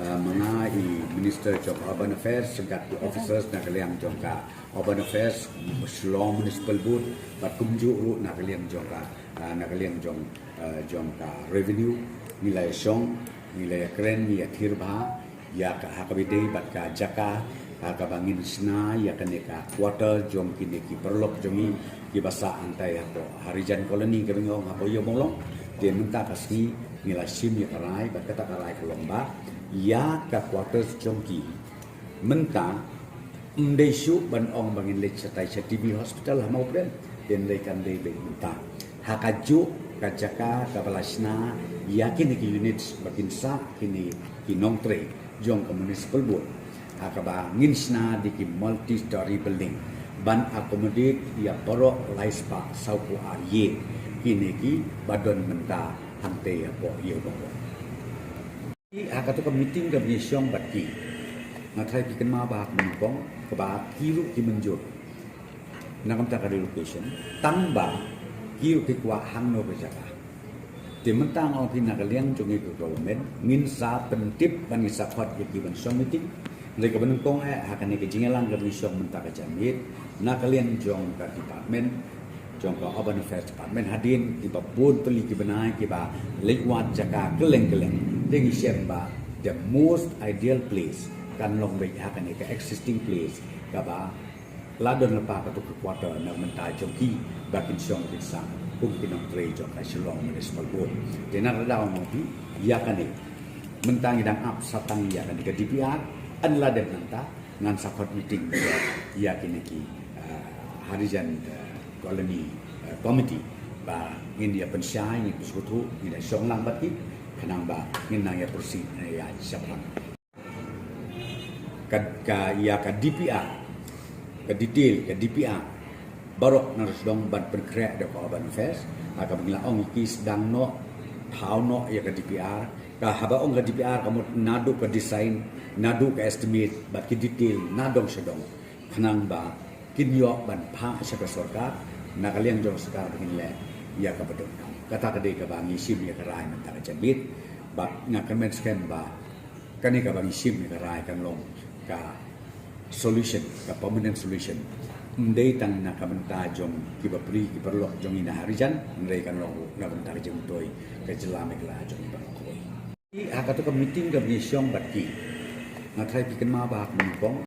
mga Minister of Urban Affairs segat officers na kaliang jongka Urban Affairs Shillong Municipal Board bat kumju na kaliang jongka jongka revenue nilai song nilai keren ya thirba ya ka hakabide bat ka jaka hakabangin sna ya kaneka quarter jong kini ki perlok jongi ki basa antai hapo harijan koloni kebingong hapo yo molong dia minta kasih nilai sim ya karai bat kata karai kelomba ya ka quarters jongki mentang Mdesu ban ong bangin lech satai TB hospital mau ben den lekan de be mentang hakaju kajaka kabalasna yakin ki units bakin sa kini kinong tre jong ke municipal board hakaba nginsna di ki multi story building ban accommodate ya porok laispa sauku arye kini ki badon menta hante apo yo bongo hakatu ka meeting ka bisyong batki ngatai pikan ma ba mengkong ke ba kiru ki menjur nakam ta ka location tamba kiru ki kwa hangno be jaka ti mentang au pina ka liang jungi ko government ngin sa pentip ban isa khot ki ban som meeting le ka ban kong hakane ke jingelang ka bisyong menta ka jamit na ka liang jong ka department jong ka urban affairs department hadin di babun peli ki benai ki ba lekwat jaka keleng-keleng ding siapa the most ideal place kan long baik akan ke existing place kaba ladon lepa ka tu quarter na menta jongki bakin song bisa kum kinong tre jong ka Shillong Municipal Board dena rada mo bi ya kan ni mentang idang up satang ya kan ke DPR an laden nanta ngan sakot meeting ya kini ki harijan koloni committee ba ngin ya pensyai ni besutu ni da song lang bati kanang ba ngin nang ya proceed ya siapa ka DPR ka detail ka DPR barok na resdong ban bergerak da urban affairs aka bingla ong ki sedang no how no ya ka DPR ka haba ong ka DPR kamu nadu ka design nadu ka estimate bat ki detail nadong sedong kanang ba kinyo ban pha sa ka sarkar na kaliang jong sarkar bingla ya ka bedong kata kade ka bangi sim ya ka rai man ta ka jabit ba ngakan men scan ba kani ka bangi sim ya ka rai kan long ka solution ka permanent solution ndai tang na kamenta jong kibapri kiperlok jong ina harijan ndai kan long na bentar jeng toy ka jelame kala jong bangkoi hakatu ka meeting ka bisyong batki ngatai pikan ma ba mengkong